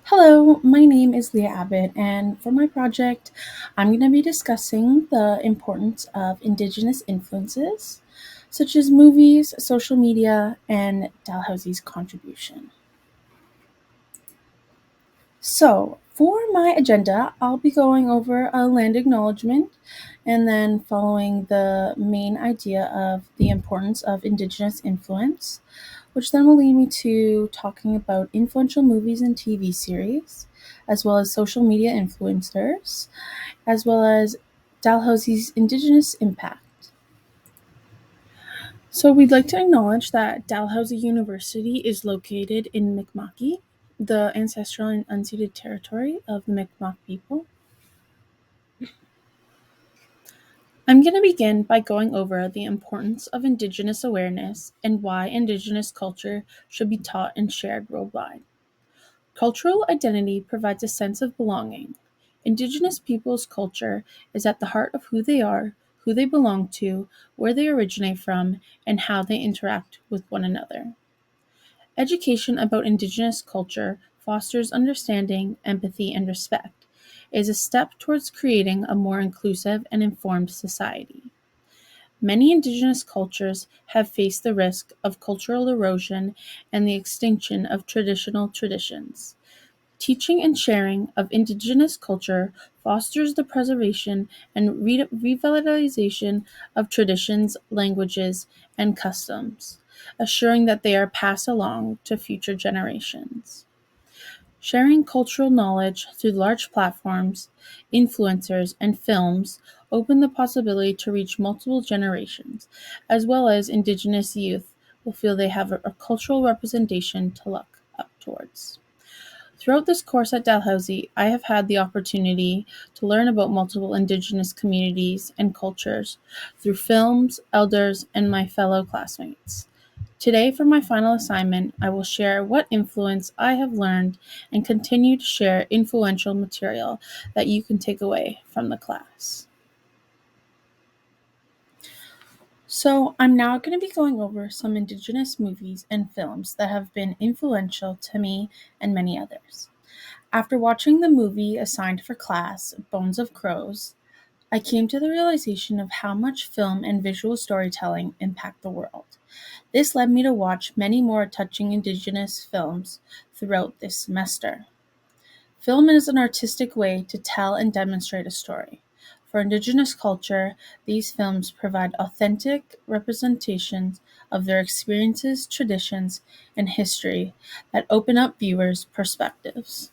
Hello, my name is Leah Abbott, and for my project, I'm going to be discussing the importance of Indigenous influences, such as movies, social media, and Dalhousie's contribution. So, for my agenda, I'll be going over a land acknowledgement and then following the main idea of the importance of Indigenous influence, which then will lead me to talking about influential movies and TV series, as well as social media influencers, as well as Dalhousie's Indigenous impact. So, we'd like to acknowledge that Dalhousie University is located in Mi'kma'ki, the ancestral and unceded territory of the Mi'kmaq people. I'm going to begin by going over the importance of Indigenous awareness and why Indigenous culture should be taught and shared worldwide. Cultural identity provides a sense of belonging. Indigenous peoples' culture is at the heart of who they are, who they belong to, where they originate from, and how they interact with one another. Education about Indigenous culture fosters understanding, empathy, and respect. It is a step towards creating a more inclusive and informed society. Many Indigenous cultures have faced the risk of cultural erosion and the extinction of traditional traditions. Teaching and sharing of Indigenous culture fosters the preservation and revitalization of traditions, languages, and customs, assuring that they are passed along to future generations. Sharing cultural knowledge through large platforms, influencers, and films open the possibility to reach multiple generations, as well as Indigenous youth will feel they have a cultural representation to look up towards. Throughout this course at Dalhousie, I have had the opportunity to learn about multiple Indigenous communities and cultures through films, elders, and my fellow classmates. Today, for my final assignment, I will share what influence I have learned and continue to share influential material that you can take away from the class. So, I'm now going to be going over some Indigenous movies and films that have been influential to me and many others. After watching the movie assigned for class, Bones of Crows, I came to the realization of how much film and visual storytelling impact the world. This led me to watch many more touching Indigenous films throughout this semester. Film is an artistic way to tell and demonstrate a story. For Indigenous culture, these films provide authentic representations of their experiences, traditions, and history that open up viewers' perspectives.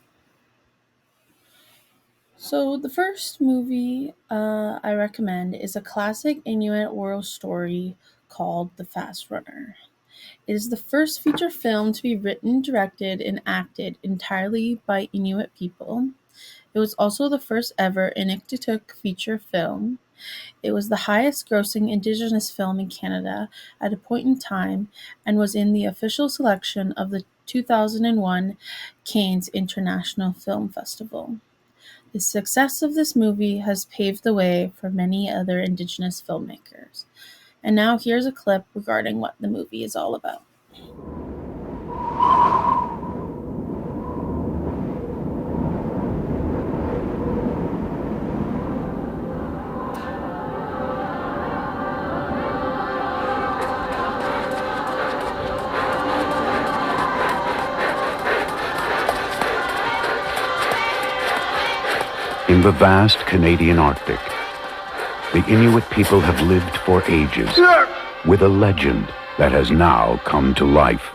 So, the first movie I recommend is a classic Inuit oral story called The Fast Runner. It is the first feature film to be written, directed, and acted entirely by Inuit people. It was also the first ever Inuktitut feature film. It was the highest grossing Indigenous film in Canada at a point in time and was in the official selection of the 2001 Cannes International Film Festival. The success of this movie has paved the way for many other Indigenous filmmakers. And now here's a clip regarding what the movie is all about. In the vast Canadian Arctic, the Inuit people have lived for ages with a legend that has now come to life.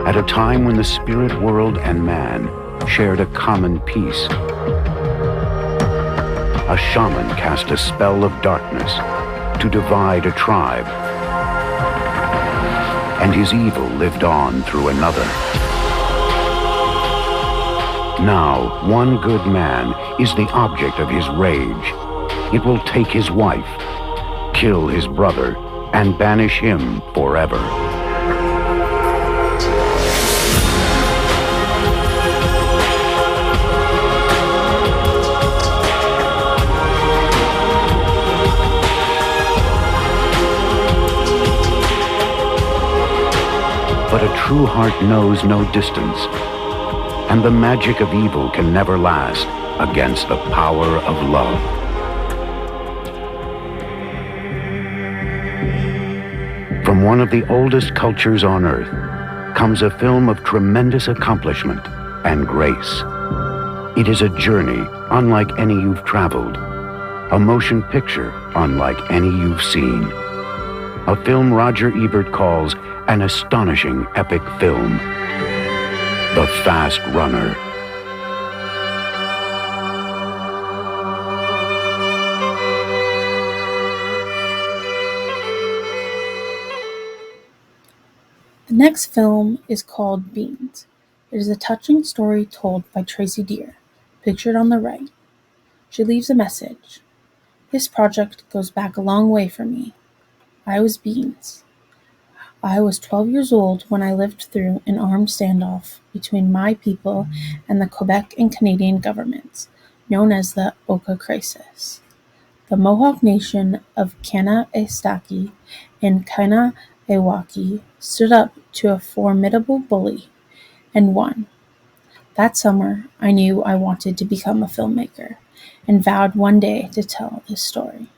At a time when the spirit world and man shared a common peace, a shaman cast a spell of darkness to divide a tribe, and his evil lived on through another. Now, one good man is the object of his rage. It will take his wife, kill his brother, and banish him forever. But a true heart knows no distance, and the magic of evil can never last against the power of love. From one of the oldest cultures on Earth comes a film of tremendous accomplishment and grace. It is a journey unlike any you've traveled, a motion picture unlike any you've seen, a film Roger Ebert calls an astonishing epic film, The Fast Runner. The next film is called Beans. It is a touching story told by Tracy Deer, pictured on the right. She leaves a message. This project goes back a long way for me. I was Beans. I was 12 years old when I lived through an armed standoff between my people and the Quebec and Canadian governments, known as the Oka Crisis. The Mohawk Nation of Kanesatake and Kanesatake stood up to a formidable bully and won. That summer, I knew I wanted to become a filmmaker and vowed one day to tell this story.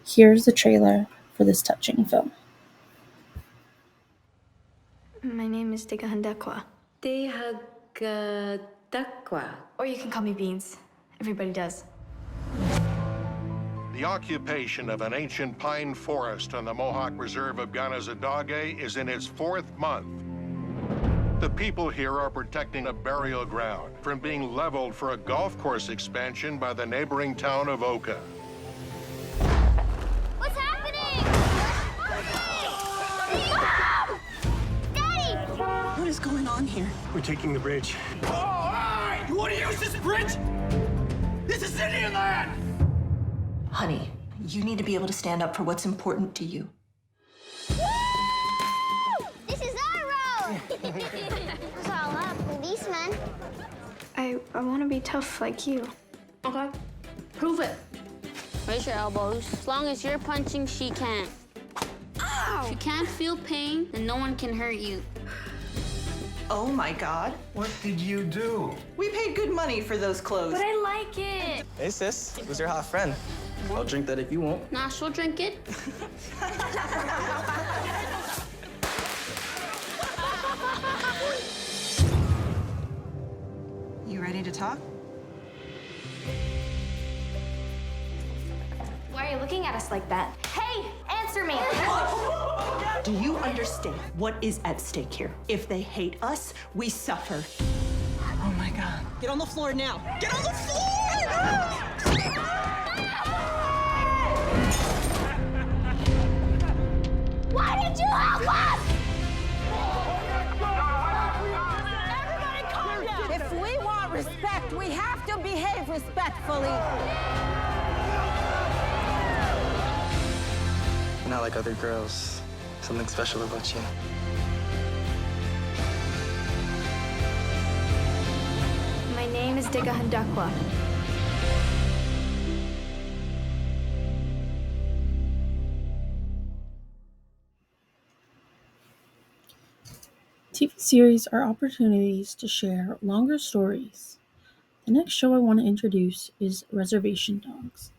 Here's the trailer for this touching film. My name is Degahandekwa. Degahandekwa. Or you can call me Beans. Everybody does. The occupation of an ancient pine forest on the Mohawk Reserve of Kanesatake is in its 4th month. The people here are protecting a burial ground from being leveled for a golf course expansion by the neighboring town of Oka. What's happening? Daddy! What is going on here? We're taking the bridge. Oh, all right! You want to use this bridge? This is Indian land! Honey, you need to be able to stand up for what's important to you. Woo! This is our road! What's all up, policeman? I want to be tough like you. Okay. Prove it. Raise your elbows. As long as you're punching, she can't. Ow! If you can't feel pain, then no one can hurt you. Oh my God. What did you do? We paid good money for those clothes. But I like it. Hey, sis. Who's your hot friend? I'll drink that if you won't. Nah, she'll drink it. You ready to talk? Why are you looking at us like that? Hey, answer me! Do you understand what is at stake here? If they hate us, we suffer. Oh my God. Get on the floor now. Get on the floor! Why did you help us? If we want respect, we have to behave respectfully. You're not like other girls. Something special about you. My name is Degahandekwa. TV series are opportunities to share longer stories. The next show I want to introduce is Reservation Dogs.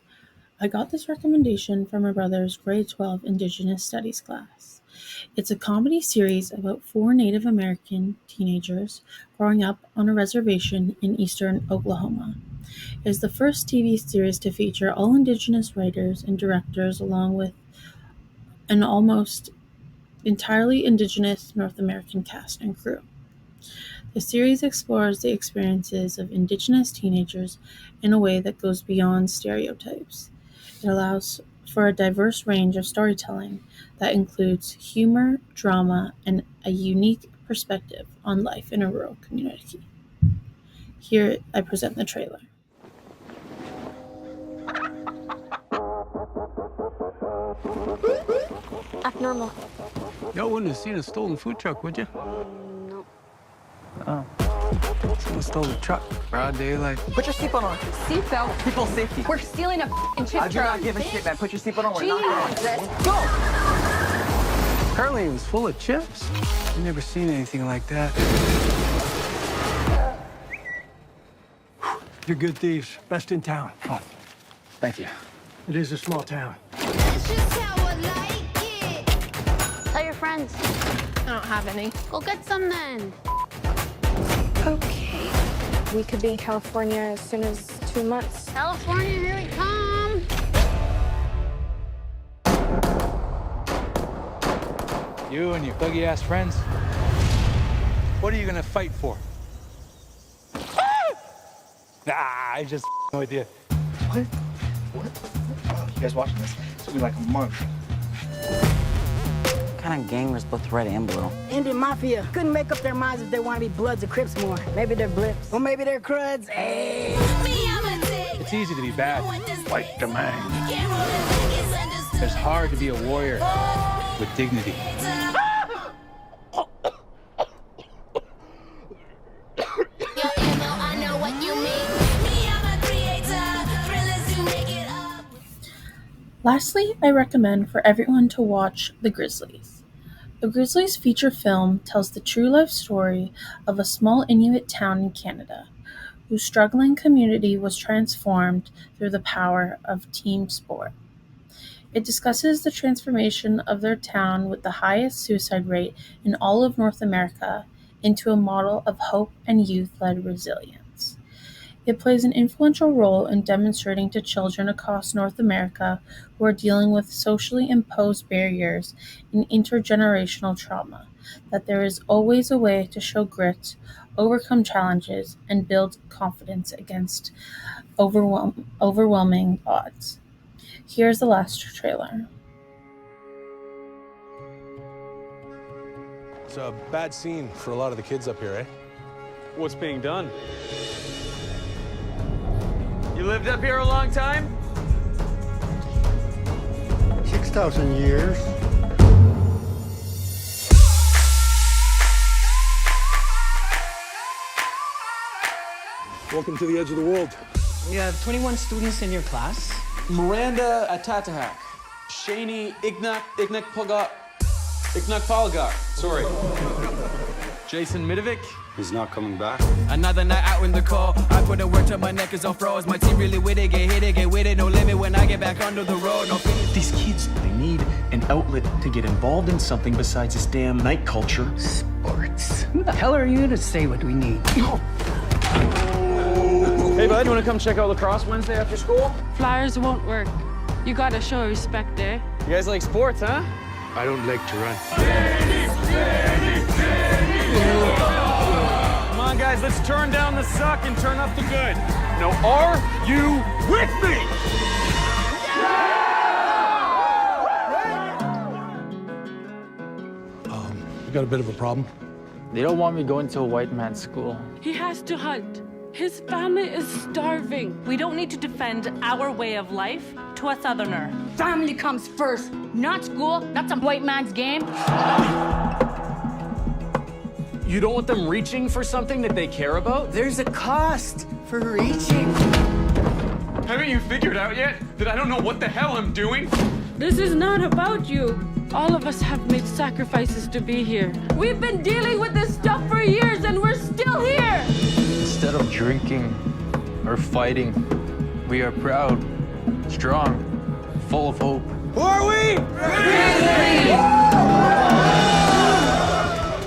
I got this recommendation from my brother's grade 12 Indigenous Studies class. It's a comedy series about 4 Native American teenagers growing up on a reservation in eastern Oklahoma. It is the first TV series to feature all Indigenous writers and directors along with an almost entirely Indigenous North American cast and crew. The series explores the experiences of Indigenous teenagers in a way that goes beyond stereotypes. It allows for a diverse range of storytelling that includes humor, drama, and a unique perspective on life in a rural community. Here I present the trailer. Act normal. Y'all wouldn't have seen a stolen food truck, would you? No. Oh. Someone stole the truck. Broad daylight. Put your seatbelt on. Seatbelt? People safety. We're stealing a chip truck. I do not give a shit, man. Put your seatbelt on. We're not going. Jesus. Go! Apparently it was full of chips. I've never seen anything like that. You're good thieves. Best in town. Oh, thank you. It is a small town. Tell your friends. I don't have any. Go get some then. Okay. We could be in California as soon as 2 months. California, here we come. You and your thuggy-ass friends. What are you gonna fight for? Nah, I just with you. What? You guys watching this? It's gonna be like a month. What kind of gang was both red and blue? Indian Mafia couldn't make up their minds if they want to be Bloods or Crips more. Maybe they're Blips. Or maybe they're Cruds. Hey. It's easy to be bad. Like the man. It's hard to be a warrior with dignity. Lastly, I recommend for everyone to watch The Grizzlies. The Grizzlies feature film tells the true life story of a small Inuit town in Canada whose struggling community was transformed through the power of team sport. It discusses the transformation of their town with the highest suicide rate in all of North America into a model of hope and youth-led resilience. It plays an influential role in demonstrating to children across North America who are dealing with socially imposed barriers and intergenerational trauma that there is always a way to show grit, overcome challenges, and build confidence against overwhelming odds. Here's the last trailer. It's a bad scene for a lot of the kids up here, eh? What's being done? You lived up here a long time? 6,000 years. Welcome to the edge of the world. You have 21 students in your class. Miranda Atatahak. Shani Ignak Palgar. Sorry. Jason Midovic. He's not coming back. Another night out in the cold. I put the work till my neck is all froze. My team really with it, get hit it, get with it. No limit when I get back under the road. No These kids, they need an outlet to get involved in something besides this damn night culture. Sports. Who the hell are you to say what we need? Hey, bud, you want to come check out lacrosse Wednesday after school? Flyers won't work. You gotta show respect there. You guys like sports, huh? I don't like to run. Come on, guys, let's turn down the suck and turn up the good. Now, are you with me? We got a bit of a problem. They don't want me going to a white man's school. He has to hunt. His family is starving. We don't need to defend our way of life to a southerner. Family comes first, not school, not some white man's game. You don't want them reaching for something that they care about? There's a cost for reaching. Haven't you figured out yet that I don't know what the hell I'm doing? This is not about you. All of us have made sacrifices to be here. We've been dealing with this stuff for years and we're still here. Instead of drinking or fighting, we are proud, strong, full of hope. Who are we?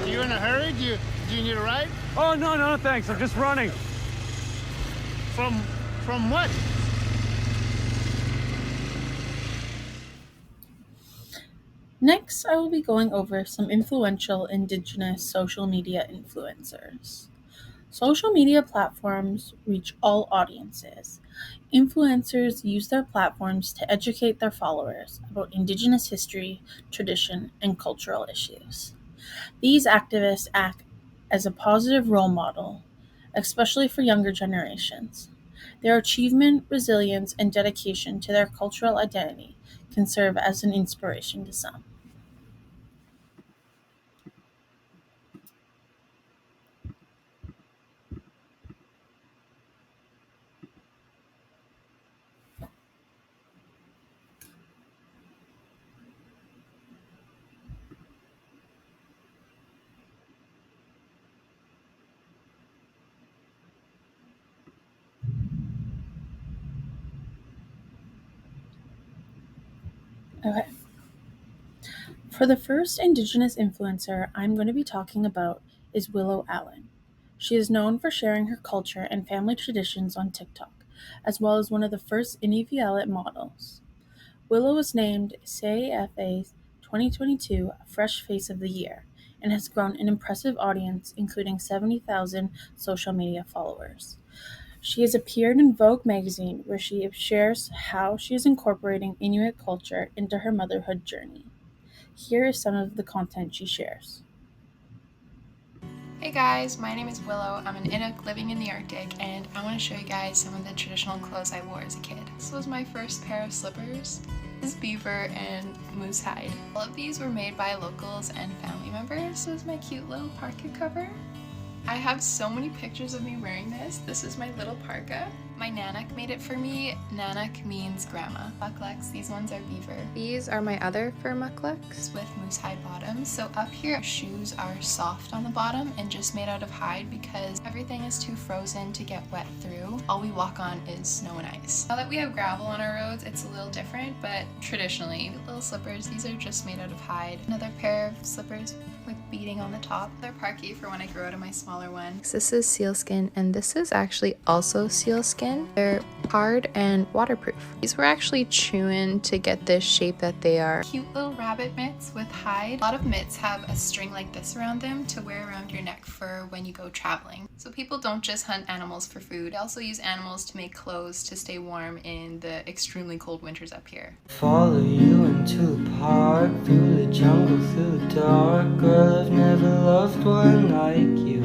You in a hurry? Do you need a ride? Oh, no, thanks. I'm just running. From what? Next, I will be going over some influential Indigenous social media influencers. Social media platforms reach all audiences. Influencers use their platforms to educate their followers about Indigenous history, tradition, and cultural issues. These activists act as a positive role model, especially for younger generations. Their achievement, resilience, and dedication to their cultural identity can serve as an inspiration to some. Okay. For the first Indigenous influencer I'm going to be talking about is Willow Allen. She is known for sharing her culture and family traditions on TikTok, as well as one of the first Inuvialit models. Willow was named CAFA's 2022 Fresh Face of the Year and has grown an impressive audience, including 70,000 social media followers. She has appeared in Vogue magazine, where she shares how she is incorporating Inuit culture into her motherhood journey. Here is some of the content she shares. Hey guys, my name is Willow. I'm an Inuk living in the Arctic, and I want to show you guys some of the traditional clothes I wore as a kid. This was my first pair of slippers. This is beaver and moose hide. All of these were made by locals and family members. This is my cute little parka cover. I have so many pictures of me wearing this. This is my little parka. My Nanak made it for me. Nanak means grandma. Mucklucks, these ones are beaver. These are my other fur mucklucks with moose hide bottoms. So up here, shoes are soft on the bottom and just made out of hide because everything is too frozen to get wet through. All we walk on is snow and ice. Now that we have gravel on our roads, it's a little different, but traditionally, little slippers, these are just made out of hide. Another pair of slippers with beading on the top. They're parky for when I grow out of my smaller one. This is sealskin, and this is actually also sealskin. They're hard and waterproof. These were actually chewing to get this shape that they are. Cute little rabbit mitts with hide. A lot of mitts have a string like this around them to wear around your neck for when you go traveling. So people don't just hunt animals for food. They also use animals to make clothes to stay warm in the extremely cold winters up here. Follow you into the park, through the jungle, through the dark. Girl, I've never loved one like you.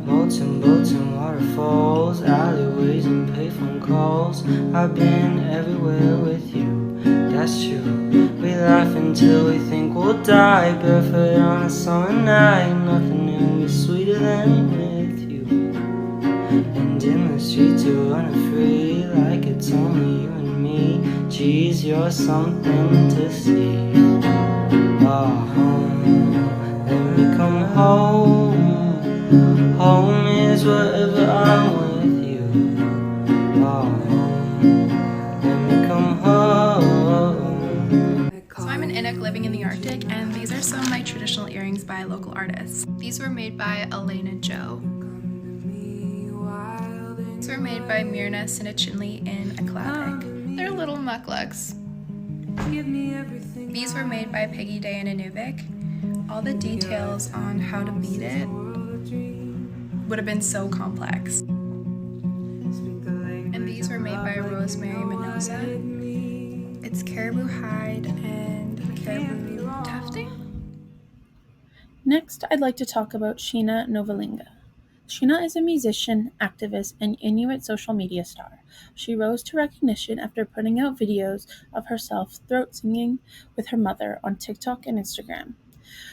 Molten boats and waterfalls, alleyways and payphone calls. I've been everywhere with you, that's true. We laugh until we think we'll die, barefoot on a summer night. Nothing will be sweeter than with you. And in the streets you're running free, like it's only you and me. Geez, you're something to see. Oh, let me come home. Home is wherever I'm with you. Oh, let me come home. So I'm an Inuk living in the Arctic, and these are some of my traditional earrings by local artists. These were made by Elena Joe. These were made by Mirna Sinachinli in Aklavik. They're little mucklucks. These were made by Peggy Day in Inuvik. All the details on how to beat it would have been so complex. And these were made by Rosemary Minoza. It's caribou hide and caribou tufting. Next, I'd like to talk about Sheena Novalinga. Sheena is a musician, activist, and Inuit social media star. She rose to recognition after putting out videos of herself throat singing with her mother on TikTok and Instagram.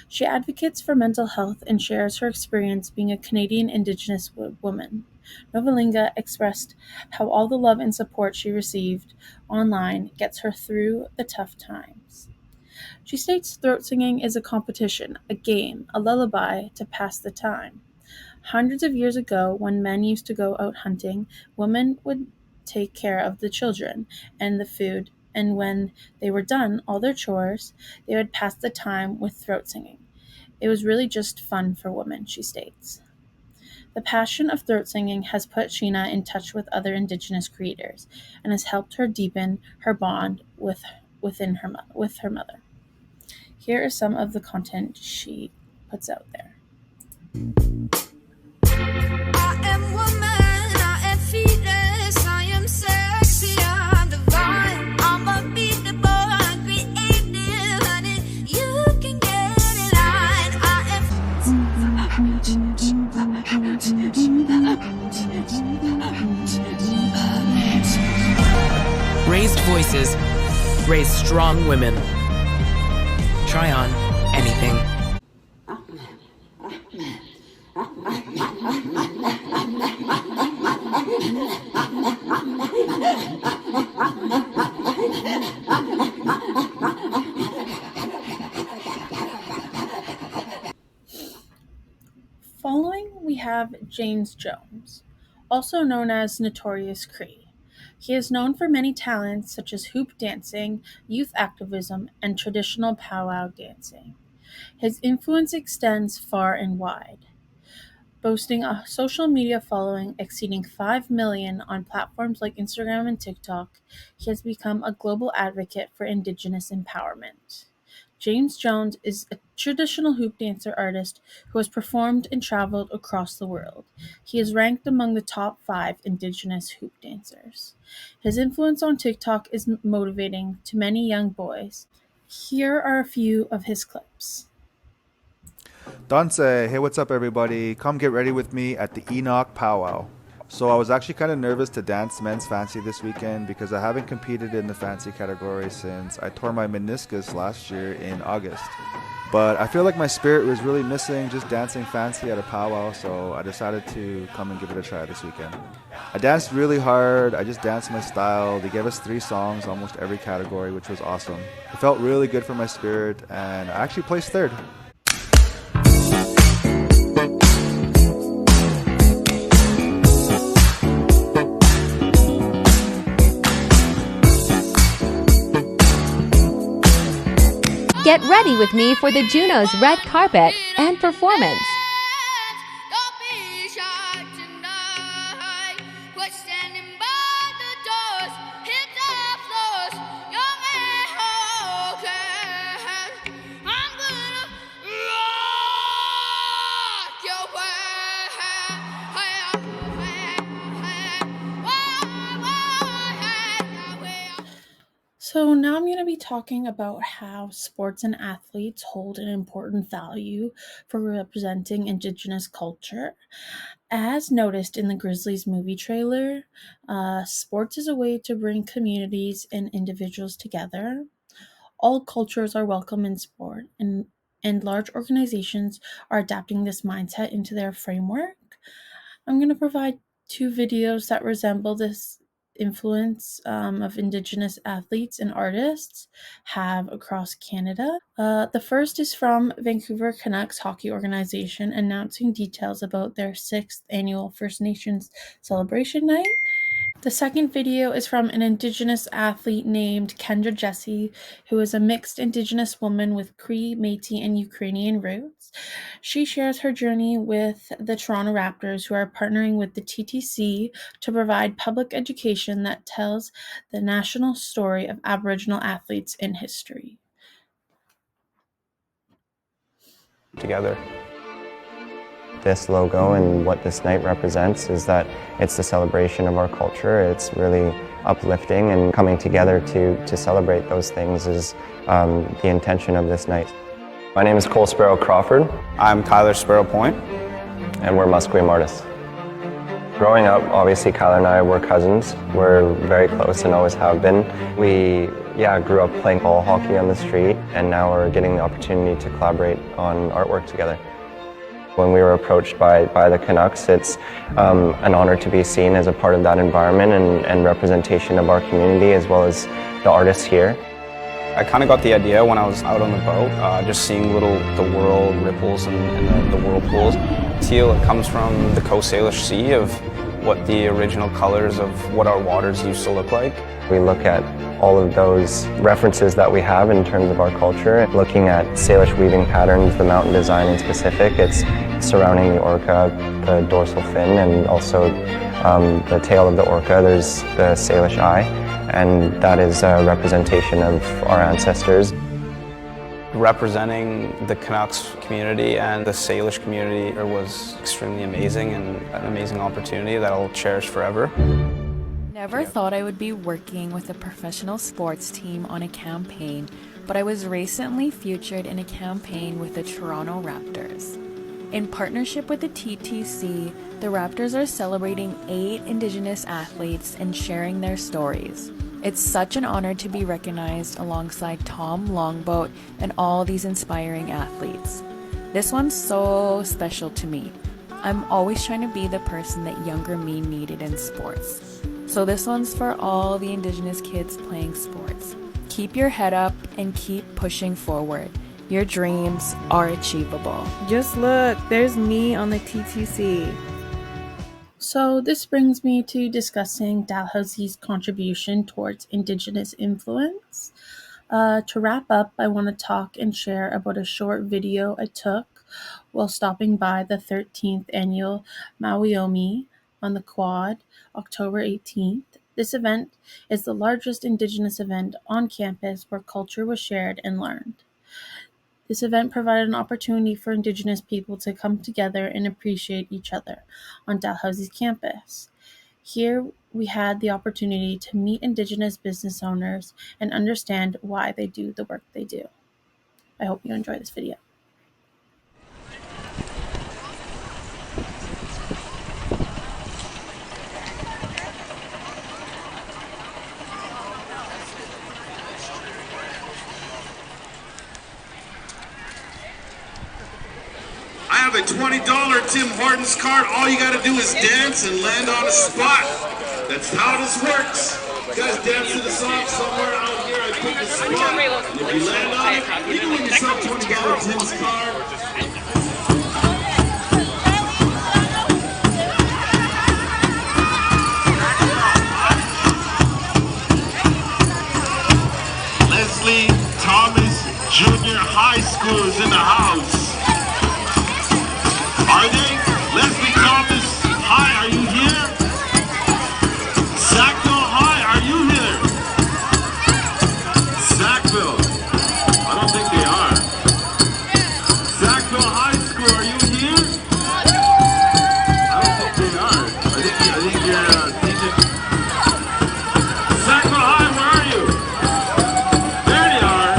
She advocates for mental health and shares her experience being a Canadian Indigenous woman. Novalinga expressed how all the love and support she received online gets her through the tough times. She states throat singing is a competition, a game, a lullaby to pass the time. Hundreds of years ago, when men used to go out hunting, women would take care of the children and the food, and when they were done all their chores, they would pass the time with throat singing. It was really just fun for women, she states. The passion of throat singing has put Sheena in touch with other Indigenous creators and has helped her deepen her bond with her mother. Here is some of the content she puts out there. I am woman, I am fearless, I am sexy, I'm divine. I'm unbeatable, I'm creative, honey, you can get in line. Raised voices raise strong women. Try on anything. Following, we have James Jones, also known as Notorious Cree. He is known for many talents such as hoop dancing, youth activism, and traditional powwow dancing. His influence extends far and wide. Boasting a social media following exceeding 5 million on platforms like Instagram and TikTok, he has become a global advocate for Indigenous empowerment. James Jones is a traditional hoop dancer artist who has performed and traveled across the world. He is ranked among the top 5 Indigenous hoop dancers. His influence on TikTok is motivating to many young boys. Here are a few of his clips. Danse, hey, what's up, everybody? Come get ready with me at the Enoch Powwow. So I was actually kind of nervous to dance men's fancy this weekend because I haven't competed in the fancy category since I tore my meniscus last year in August. But I feel like my spirit was really missing just dancing fancy at a powwow, so I decided to come and give it a try this weekend. I danced really hard, I just danced my style. They gave us 3 songs, almost every category, which was awesome. It felt really good for my spirit, and I actually placed 3rd. Get ready with me for the Juno's red carpet and performance. So now I'm going to be talking about how sports and athletes hold an important value for representing Indigenous culture. As noticed in the Grizzlies movie trailer, sports is a way to bring communities and individuals together. All cultures are welcome in sport, and large organizations are adapting this mindset into their framework. I'm going to provide 2 videos that resemble this influence of Indigenous athletes and artists have across Canada. The first is from Vancouver Canucks Hockey Organization announcing details about their 6th annual First Nations celebration night. The second video is from an Indigenous athlete named Kendra Jessie, who is a mixed Indigenous woman with Cree, Métis, and Ukrainian roots. She shares her journey with the Toronto Raptors, who are partnering with the TTC to provide public education that tells the national story of Aboriginal athletes in history. Together. This logo and what this night represents is that it's the celebration of our culture. It's really uplifting, and coming together to celebrate those things is the intention of this night. My name is Cole Sparrow Crawford. I'm Kyler Sparrow Point. And we're Musqueam artists. Growing up, obviously Kyler and I were cousins. We're very close and always have been. We grew up playing ball hockey on the street, and now we're getting the opportunity to collaborate on artwork together. When we were approached by the Canucks, it's an honor to be seen as a part of that environment and representation of our community as well as the artists here. I kind of got the idea when I was out on the boat, just seeing the whirl ripples and the whirlpools. Teal, it comes from the Coast Salish Sea of what the original colors of what our waters used to look like. We look at all of those references that we have in terms of our culture, looking at Salish weaving patterns, the mountain design in specific. It's surrounding the orca, the dorsal fin, and also the tail of the orca. There's the Salish eye, and that is a representation of our ancestors. Representing the Canucks community and the Salish community was extremely amazing and an amazing opportunity that I'll cherish forever. Never thought I would be working with a professional sports team on a campaign, but I was recently featured in a campaign with the Toronto Raptors. In partnership with the TTC, the Raptors are celebrating 8 Indigenous athletes and sharing their stories. It's such an honor to be recognized alongside Tom Longboat and all these inspiring athletes. This one's so special to me. I'm always trying to be the person that younger me needed in sports. So this one's for all the Indigenous kids playing sports. Keep your head up and keep pushing forward. Your dreams are achievable. Just look, there's me on the TTC. So this brings me to discussing Dalhousie's contribution towards Indigenous influence. To wrap up, I want to talk and share about a short video I took while stopping by the 13th annual Mawiomi on the Quad, October 18th. This event is the largest Indigenous event on campus where culture was shared and learned. This event provided an opportunity for Indigenous people to come together and appreciate each other on Dalhousie's campus. Here we had the opportunity to meet Indigenous business owners and understand why they do the work they do. I hope you enjoy this video. I have a $20 Tim Hortons card. All you gotta do is dance and land on a spot. That's how this works. You guys dance to the song somewhere out here. I pick the spot. And if you land on it, you can win yourself $20 Tim's card. Leslie Thomas Junior High School is in the house. Are they? Leslie Thomas High, are you here? Sackville High, are you here? Sackville, I don't think they are. Sackville High School, are you here? I don't think they are. I think you're thinking. Sackville High, where are you? There they are.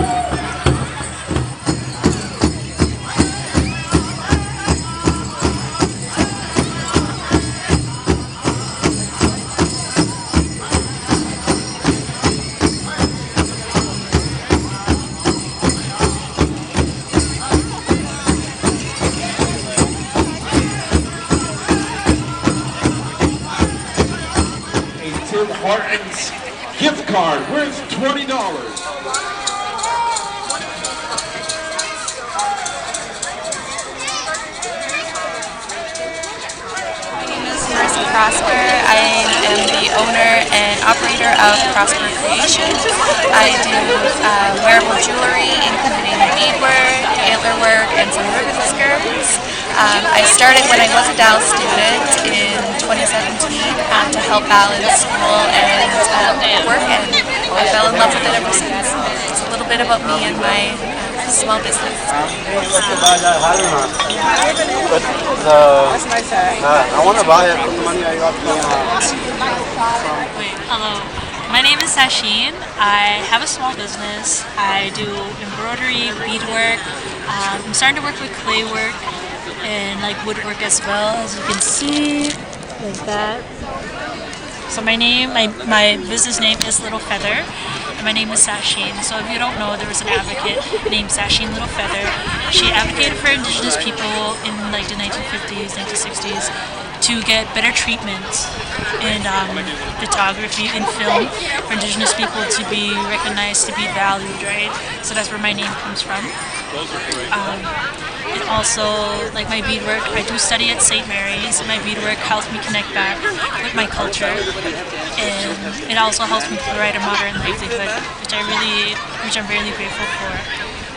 Tim Hortons gift card worth $20. Prosper. I am the owner and operator of Prosper Creation. I do wearable jewelry, including beadwork, antler work, and some ribbon skirts. I started when I was a Dow student in 2017 to help balance school and work, and I fell in love with it ever since. It's a little bit about me and my small business. I want to buy it from the money I got from Hello, my name is Sasheen. I have a small business. I do embroidery, beadwork. I'm starting to work with clay work and like woodwork as well, as you can see, like that. So my business name is Little Feather, and my name is Sasheen. So if you don't know, there was an advocate named Sasheen Little Feather. She advocated for Indigenous people in like the 1950s, 1960s to get better treatment in photography and film for Indigenous people to be recognized, to be valued, right? So that's where my name comes from. And also, like my beadwork, I do study at St. Mary's, and my beadwork helps me connect back with my culture, and it also helps me provide a modern livelihood, which I'm really grateful for.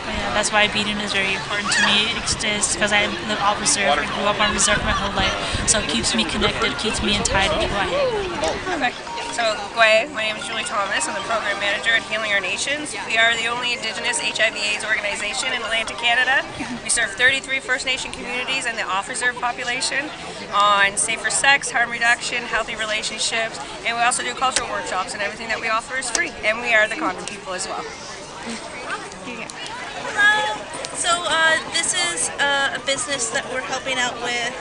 But yeah, that's why beading is very important to me. It's just because I live off reserve, I grew up on reserve my whole life, so it keeps me connected, keeps me in tie to who I am. Okay. So, Gwe, my name is Julie Thomas. I'm the Program Manager at Healing Our Nations. We are the only Indigenous HIV/AIDS organization in Atlantic Canada. We serve 33 First Nation communities and the off-reserve population on safer sex, harm reduction, healthy relationships, and we also do cultural workshops, and everything that we offer is free. And we are the Condom People as well. Hello. So this is a business that we're helping out with.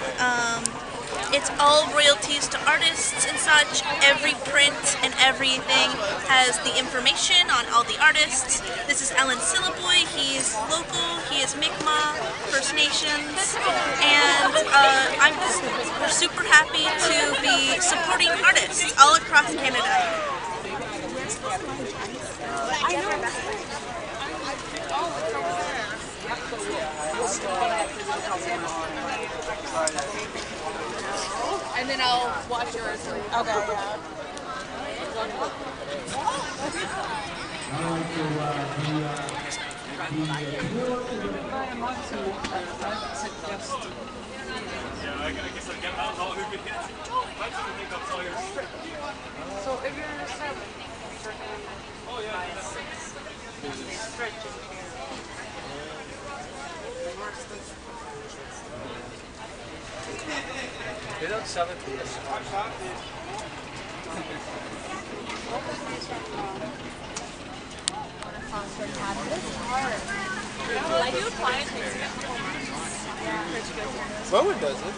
It's all royalties to artists and such. Every print and everything has the information on all the artists. This is Alan Sillaboy. He's local. He is Mi'kmaq, First Nations, and we're super happy to be supporting artists all across Canada. And then I'll watch yours. Okay, yeah. So if you're 7, oh yeah, 6. They don't sell it to us. I do apply it takes me a couple months. Yeah, for it to go through. Rowan does it.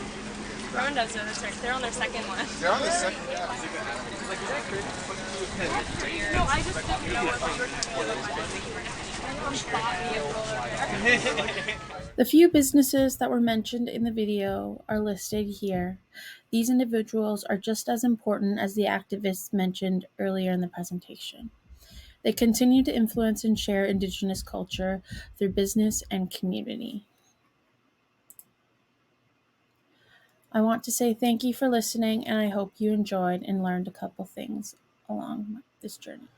Rowan does it. They're on their second one. They're on the second, yeah. Like, is that crazy? No, I just didn't know what The few businesses that were mentioned in the video are listed here. These individuals are just as important as the activists mentioned earlier in the presentation. They continue to influence and share Indigenous culture through business and community. I want to say thank you for listening, and I hope you enjoyed and learned a couple things along this journey.